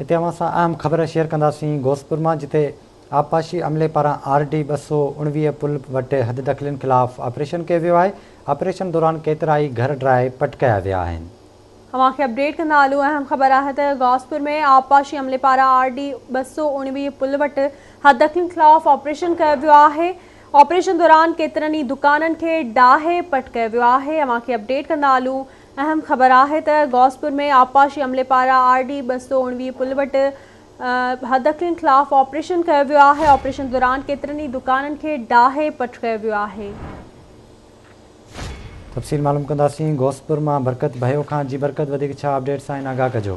इते अवां सां अहम ख़बर शेयर कंदासीं घोसपुर मां, जिते आबपाशी अमले पारां RD 219 पुल वटि हद दख़लनि ख़िलाफ़ ऑपरेशन कयो वियो आहे। ऑपरेशन दौरान केतिरा ई घर ड्राए पटकाया विया आहिनि। अवां खे अपडेट कंदा हलूं। अहम ख़बर आहे त घोसपुर में आबपाशी अमले पारां RD 219 पुल वटि हद दख़लनि ख़िलाफ़ ऑपरेशन कयो वियो आहे। ऑपरेशन दौरान केतिरनि ई दुकाननि खे डाहे पटकायो वियो आहे। अवां खे अपडेट कंदा हलूं। अहम ख़बर आहे त घोसपुर में आबपाशी अमले पारां RD 219 पुल वटि हद दख़लनि ख़िलाफ़ ऑपरेशन कयो वियो आहे। ऑपरेशन दौरान केतिरनि ई दुकाननि खे डाहे पटकायो वियो आहे। तफ़सील मालूम कंदासीं घोसपुर मां बरकत भयो खां। जी बरकत, वधीक छा अपडेट्स आहिनि, आगाह कजो।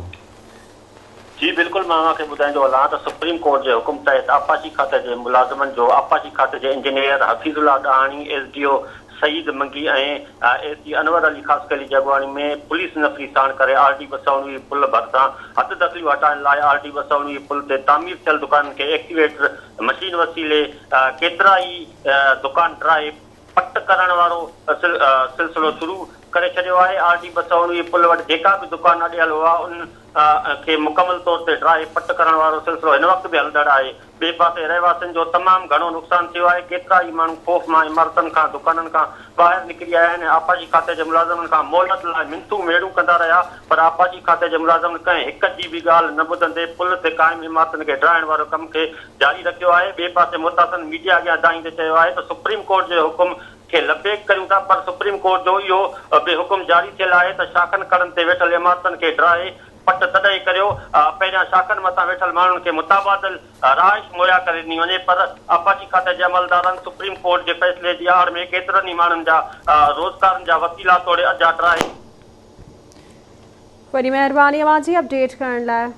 जी बिल्कुल, मां तव्हांखे ॿुधाईंदो हलां त सुप्रीम कोर्ट जे हुकुम तहत आबपाशी खाते जे मुलाज़िमनि जो आबपाशी खाते जे इंजीनियर हफ़ीज़ुल्लाह ॾाणी, SDO सईद मंगी ऐं SC अनवर अली ख़ासकली जगवाणी में पुलिस नफ़री साण करे RD 219 पुल भरिसां हद दख़लियूं हटाइण लाइ RD 219 पुल ते तामीर थियल दुकाननि खे एक्टिवेटर मशीन वसीले केतिरा ई दुकान ड्राए पट करण वारो सिलसिलो शुरू करे छॾियो आहे। RD 219 पुल वटि जेका बि दुकान अॾियल हुआ उन खे मुकमल तौर ते ड्राए पट करण वारो सिलसिलो हिन वक़्तु बि हलंदड़ आहे। ॿिए पासे रहवासियुनि जो तमामु घणो नुक़सानु थियो आहे। केतिरा ई माण्हू ख़ौफ़ मां इमारतनि खां दुकाननि खां ॿाहिरि निकिरी आया आहिनि। आबपाशी खाते जे मुलाज़िमनि खां मोहलत लाइ मिनतूं मेड़ूं कंदा रहिया, पर आबपाशी खाते जे मुलाज़िमनि कंहिं हिक जी बि ॻाल्हि न ॿुधंदे पुल ते क़ाइमु इमारतनि खे ड्राइण वारो कम खे जारी रखियो आहे। ॿिए पासे मुतासिन मीडिया अॻियां दाईंदे चयो आहे त सुप्रीम कोर्ट जे हुकुम खे लबेक करियूं था, पर सुप्रीम कोर्ट जो इहो बि हुकुम जारी थियल आहे त शाखनि कड़नि ते वेठल इमारतनि खे ड्राए पट तॾहिं करियो पहिरियां शाखनि मथां वेठल माण्हुनि खे मुताबादिल राइश मुहैया करे ॾिनी वञे। पर आबपाशी खाते जे अमलदारनि सुप्रीम कोर्ट जे फ़ैसिले जी आड़ में केतिरनि ई माण्हुनि जा रोज़गारनि जा वसीला तोड़े अजा ड्राए। वॾी महिरबानी अवां जी अपडेट करण लाइ।